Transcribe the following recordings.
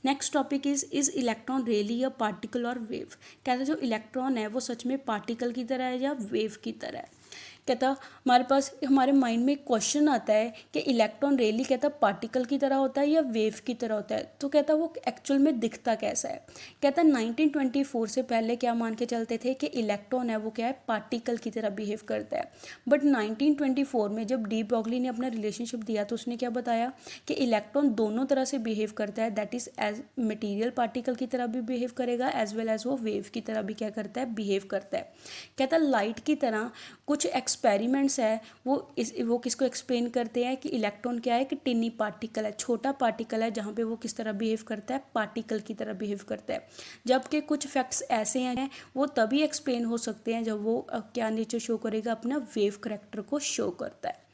Next topic is electron really a particle और wave. कहता है जो इलेक्ट्रॉन है वो सच में पार्टिकल की तरह है या वेव की तरह है। कहता हमारे पास हमारे माइंड में एक क्वेश्चन आता है कि इलेक्ट्रॉन रियली कहता पार्टिकल की तरह होता है या वेव की तरह होता है, तो कहता वो एक्चुअल में दिखता कैसा है। कहता 1924 से पहले क्या मान के चलते थे कि इलेक्ट्रॉन है वो क्या है, पार्टिकल की तरह बिहेव करता है। बट 1924 में जब डी ब्रॉगली ने अपना रिलेशनशिप दिया तो उसने क्या बताया कि इलेक्ट्रॉन दोनों तरह से बिहेव करता है, that is as material particle की तरह भी बिहेव करेगा एज वेल एज वो वेव की तरह भी क्या करता है, बिहेव करता है। कहता लाइट की तरह कुछ एक्सपेरिमेंट्स है वो किसको एक्सप्लेन करते हैं कि इलेक्ट्रॉन क्या है कि टिनी पार्टिकल है, छोटा पार्टिकल है, जहाँ पे वो किस तरह बिहेव करता है, पार्टिकल की तरह बिहेव करता है। जबकि कुछ फैक्ट्स ऐसे हैं वो तभी एक्सप्लेन हो सकते हैं जब वो क्या नेचर शो करेगा, अपना वेव करेक्टर को शो करता है।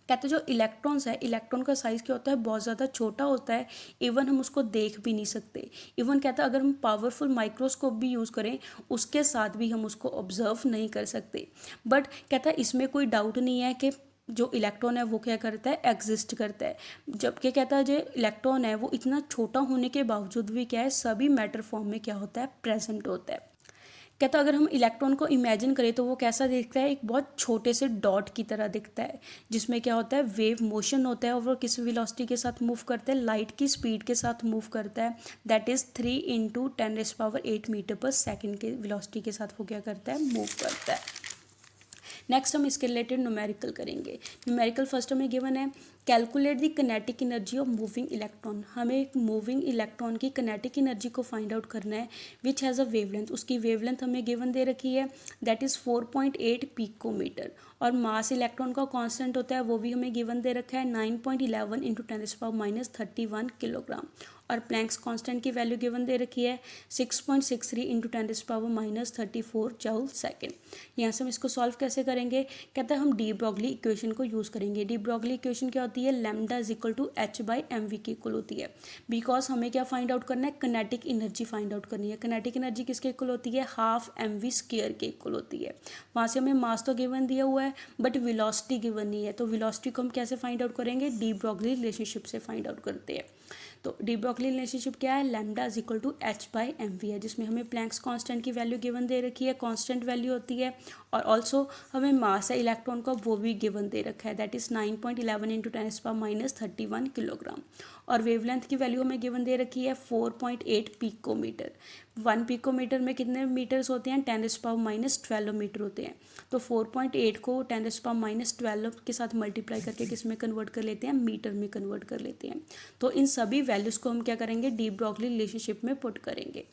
कहते हैं जो इलेक्ट्रॉन्स है, इलेक्ट्रॉन का साइज़ क्या होता है, बहुत ज़्यादा छोटा होता है, इवन हम उसको देख भी नहीं सकते। इवन कहता है अगर हम पावरफुल माइक्रोस्कोप भी यूज़ करें उसके साथ भी हम उसको ऑब्जर्व नहीं कर सकते। बट कहता है इसमें कोई डाउट नहीं है कि जो इलेक्ट्रॉन है वो क्या करता है, एग्जिस्ट करता है। जबकि कहता है जो इलेक्ट्रॉन है वो इतना छोटा होने के बावजूद भी क्या है, सभी मैटर फॉर्म में क्या होता है, प्रेजेंट होता है। कहता अगर हम इलेक्ट्रॉन को इमेजिन करें तो वो कैसा दिखता है, एक बहुत छोटे से डॉट की तरह दिखता है, जिसमें क्या होता है, वेव मोशन होता है और वो किस वेलोसिटी के साथ मूव करता है, लाइट की स्पीड के साथ मूव करता है, दैट इज़ 3 × 10⁸ मीटर पर सेकेंड के वेलोसिटी के साथ वो क्या करता है, मूव करता है। नेक्स्ट हम इसके रिलेटेड न्यूमेरिकल करेंगे। न्यूमेरिकल फर्स्ट हमें गिवन है calculate the kinetic energy of moving electron. हमें एक मूविंग इलेक्ट्रॉन की कनेटिक एनर्जी को फाइंड आउट करना है विच हैज़ अ वेवलेंथ। उसकी वेवलेंथ हमें गिवन दे रखी है, दैट इज़ 4.8 पिकोमीटर। और मास इलेक्ट्रॉन का कांस्टेंट होता है वो भी हमें गिवन दे रखा है 9.11 × 10⁻³ किलोग्राम। और प्लैंक्स कांस्टेंट की वैल्यू गिवन दे रखी है 6.63 × 10⁻34 जूल सेकेंड। यहाँ से हम इसको सॉल्व कैसे करेंगे, कहता है हम डी ब्रॉगली इक्वेशन को यूज़ करेंगे। डी ब्रॉगली इक्वेशन क्या होती है, lambda is equal to h/mv की इक्वल होती है। बिकॉज हमें क्या फाइंड आउट करना है, कनेटिक एनर्जी फाइंड आउट करनी है। कनेटिक एनर्जी किसके इक्वल होती है, ½ mv² के इक्वल होती है। वहाँ से हमें मास तो गिवन दिया हुआ है बट वेलोसिटी गिवन नहीं है, तो वेलोसिटी को हम कैसे फाइंड आउट करेंगे, डी ब्रॉगली रिलेशनशिप से फाइंड आउट करते हैं। तो डी ब्रॉगली रिलेशनशिप क्या है, lambda is equal to h/mv है, जिसमें हमें प्लैंक्स कांस्टेंट की वैल्यू गिवन दे रखी है, कांस्टेंट वैल्यू होती है। और ऑल्सो हमें मास है इलेक्ट्रॉन का वो भी गिवन दे रखा है, दैट इज़ 9.11 × 10⁻³ किलोग्राम। और वेवलेंथ की वैल्यू हमें गिवन दे रखी है 4.8 पिकोमीटर। 1 पिकोमीटर में कितने मीटर्स होते हैं, 10⁻12 मीटर होते हैं। तो 4.8 को 10⁻12 के साथ मल्टीप्लाई करके किस में कन्वर्ट कर लेते हैं, मीटर में कन्वर्ट कर लेते हैं। तो इन सभी वैल्यूज़ को हम क्या करेंगे, डी ब्रॉगली रिलेशनशिप में पुट करेंगे।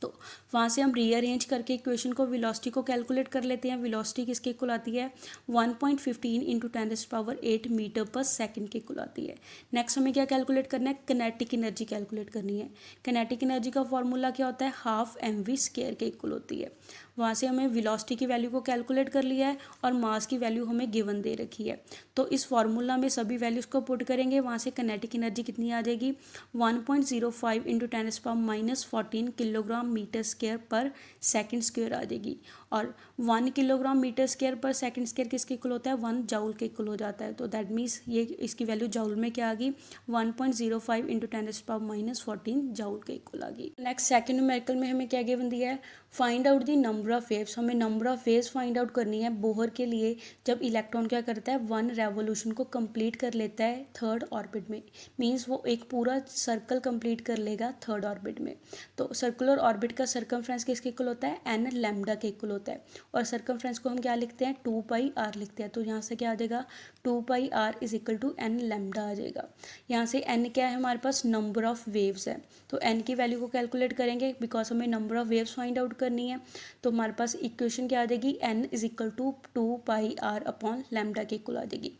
तो वहाँ से हम रीअरेंज करके इक्वेशन को वेलोसिटी को कैलकुलेट कर लेते हैं। वेलोसिटी किसके इक्वल आती है, 1.15 × 10⁸ मीटर पर सेकंड के इक्वल आती है। नेक्स्ट हमें क्या कैलकुलेट करना है, कनेटिक एनर्जी कैलकुलेट करनी है। कनेटिक एनर्जी का फॉर्मूला क्या होता है, ½ mv² के इक्वल होती है। वहाँ से हमें वेलोसिटी की वैल्यू को कैलकुलेट कर लिया है और मास की वैल्यू हमें गिवन दे रखी है। तो इस फार्मूला में सभी वैल्यूज़ को पुट करेंगे, वहाँ से कनेटिक एनर्जी कितनी आ जाएगी, 1.05 × 10⁻14 किलोग्राम मीटर स्क्वायर पर सेकंड स्क्वायर आ जाएगी। और 1 किलोग्राम मीटर स्क्वायर पर सेकंड स्क्वायर किसके इक्वल होता है, 1 जूल के इक्वल हो जाता है। तो दैट मीन्स ये इसकी वैल्यू जूल में क्या आ गई, 1.05 × 10⁻14 जूल के इक्वल आ गई। नेक्स्ट सेकंड न्यूमेरिकल में हमें क्या गिवन दिया है, find out the number of waves. हमें number of waves find out करनी है बोहर के लिए जब इलेक्ट्रॉन क्या करता है, 1 रेवोल्यूशन को कंप्लीट कर लेता है थर्ड ऑर्बिट में। मीन्स वो एक पूरा सर्कल कंप्लीट कर लेगा थर्ड ऑर्बिट में। तो सर्कुलर ऑर्बिट का सर्कमफ्रेंस किसके इक्वल होता है, n लैम्डा के इक्वल होता है। और सर्कमफ्रेंस को हम क्या लिखते हैं, 2πr लिखते हैं। तो यहाँ से क्या आ जाएगा, 2πr is equal to n lambda आ जाएगा। यहाँ से n क्या है, हमारे पास नंबर ऑफ वेव्स है। तो n की वैल्यू को कैलकुलेट करेंगे बिकॉज हमें number of waves find out करनी है। तो हमारे पास इक्वेशन क्या आ जाएगी, n is equal to 2πr upon lambda के इक्वल आ जाएगी।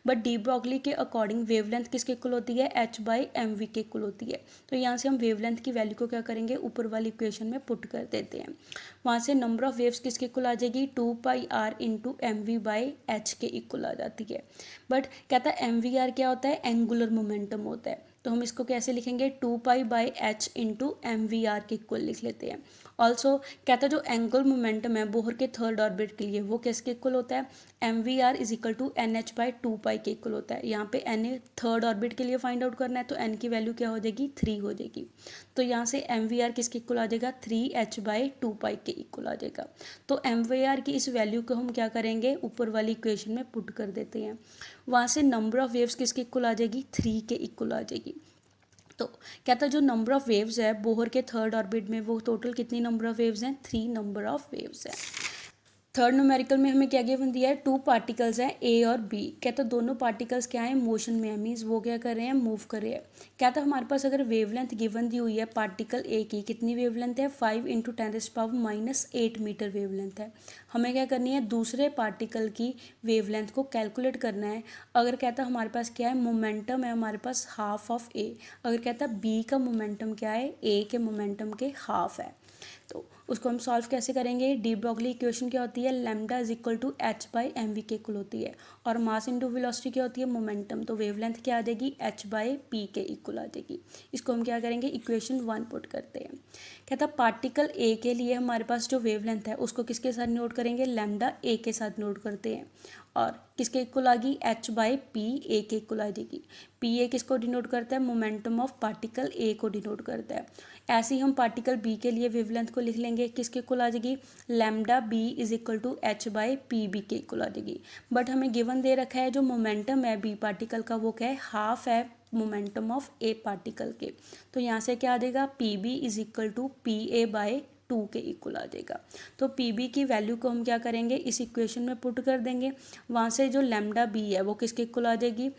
बट डी ब्रॉगली के अकॉर्डिंग वेवलेंथ किसके इक्वल होती है, h/mv के इक्वल होती है। तो यहाँ से हम वेवलेंथ की वैल्यू को क्या करेंगे, ऊपर वाली इक्वेशन में पुट कर देते हैं। वहाँ से नंबर ऑफ वेव्स किसके इक्वल आ जाएगी, 2πr × mv/h के इक्वल आ जाती है। बट कहता है mvr क्या होता है, एंगुलर मोमेंटम होता है। तो हम इसको कैसे लिखेंगे, 2π/h × mvr के इक्वल लिख लेते हैं। ऑल्सो कहता है जो एंगुलर मोमेंटम है बोहर के थर्ड ऑर्बिट के लिए वो किसके इक्वल होता है, M V R is equal to N H by 2 pi के इक्वल होता है। यहाँ पे एन थर्ड ऑर्बिट के लिए फाइंड आउट करना है तो एन की वैल्यू क्या हो जाएगी 3 हो जाएगी। तो यहाँ से एम वी आर किसके इक्वल आ जाएगा 3h/2 पाई के इक्वल आ जाएगा। तो एम वी आर की इस वैल्यू को हम क्या करेंगे ऊपर वाली इक्वेशन में पुट कर देते हैं। वहाँ से नंबर ऑफ वेव्स किसके इक्वल आ जाएगी 3 के इक्वल आ जाएगी। तो कहता है जो नंबर ऑफ वेव्स है बोहर के थर्ड ऑर्बिट में वो टोटल कितनी नंबर ऑफ वेव्स हैं 3 नंबर ऑफ वेव्स हैं। थर्ड न्यूमेरिकल में हमें क्या गिवन दिया है 2 पार्टिकल्स हैं ए और बी। कहता है दोनों पार्टिकल्स क्या है मोशन में है, मीन्स वो क्या कर रहे हैं मूव कर रहे हैं। कहता है हमारे पास अगर वेवलेंथ गिवन दी हुई है पार्टिकल ए की कितनी वेवलेंथ है 5 × 10⁻⁸ मीटर वेवलेंथ है। हमें क्या करनी है दूसरे पार्टिकल की वेवलेंथ को कैलकुलेट करना है। अगर कहता है हमारे पास क्या है मोमेंटम है हमारे पास हाफ ऑफ ए, अगर कहता है बी का मोमेंटम क्या है ए के मोमेंटम के हाफ है, तो उसको हम सॉल्व कैसे करेंगे। डी ब्रॉगली इक्वेशन क्या होती है lambda is equal to H by M V के इक्वल होती है और मास इंटू वेलोसिटी क्या होती है मोमेंटम, तो वेवलेंथ क्या आ जाएगी एच बाई पी के इक्वल आ जाएगी। इसको हम क्या करेंगे इक्वेशन 1 पुट करते हैं। कहता पार्टिकल ए के लिए हमारे पास जो वेवलेंथ है उसको किसके साथ नोट करेंगे लैम्डा ए के साथ नोट करते हैं और किसके इक्वल आ गई एच बाई पी ए के इक्वल आ जाएगी। पी ए किसको डिनोट करता है मोमेंटम ऑफ पार्टिकल ए को डिनोट करता है। ऐसे ही हम पार्टिकल बी के लिए वेवलेंथ को लिख लेंगे किसके इक्वल आ जाएगी lambda B is equal to H by P B के इक्वल आ जाएगी। बट हमें गिवन दे रखा है जो मोमेंटम है बी पार्टिकल का वो क्या है हाफ है मोमेंटम ऑफ ए पार्टिकल के, तो यहाँ से क्या आ जाएगा P B is equal to P A by 2 के इक्वल आ जाएगा। तो पी बी की वैल्यू को हम क्या करेंगे इस इक्वेशन में पुट कर देंगे। वहाँ से जो लैम्डा बी है वो किसके इक्वल आ जाएगी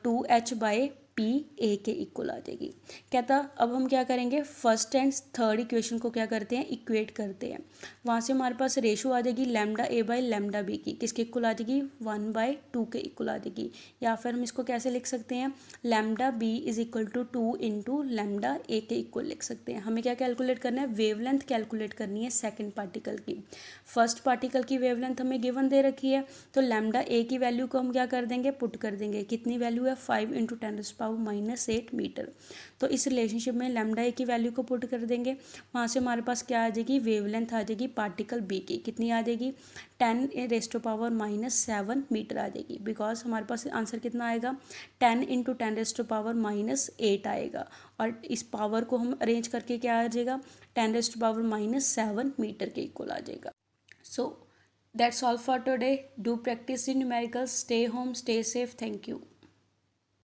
2h बाई पी ए के इक्वल आ जाएगी। कहता अब हम क्या करेंगे फर्स्ट एंड थर्ड इक्वेशन को क्या करते हैं इक्वेट करते हैं। वहाँ से हमारे पास रेशो आ जाएगी lambda A by lambda B की किसके इक्वल आ जाएगी 1/2 के इक्वल आ जाएगी। या फिर हम इसको कैसे लिख सकते हैं lambda B is equal to 2 × lambda A के इक्वल लिख सकते हैं। हमें क्या कैलकुलेट करना है वेवलेंथ कैलकुलेट करनी है सेकेंड पार्टिकल की। फर्स्ट पार्टिकल की वेवलेंथ हमें गिवन दे रखी है तो लैम्डा ए की वैल्यू को हम क्या कर देंगे पुट कर देंगे। कितनी वैल्यू है 5 × 10⁻⁸ मीटर। तो इस रिलेशनशिप में लैम्डा ए की वैल्यू को पुट कर देंगे। वहाँ से हमारे पास क्या आ जाएगी वेवलेंथ आ जाएगी पार्टिकल बी की कितनी आ जाएगी 10⁻⁷ मीटर आ जाएगी। बिकॉज हमारे पास आंसर कितना आएगा 10 × 10⁻⁸ आएगा और इस पावर को हम अरेंज करके क्या आ जाएगा 10⁻⁷ मीटर के इक्वल आ जाएगा। So that's all for today. Do practice in numericals, stay home, stay safe, thank you.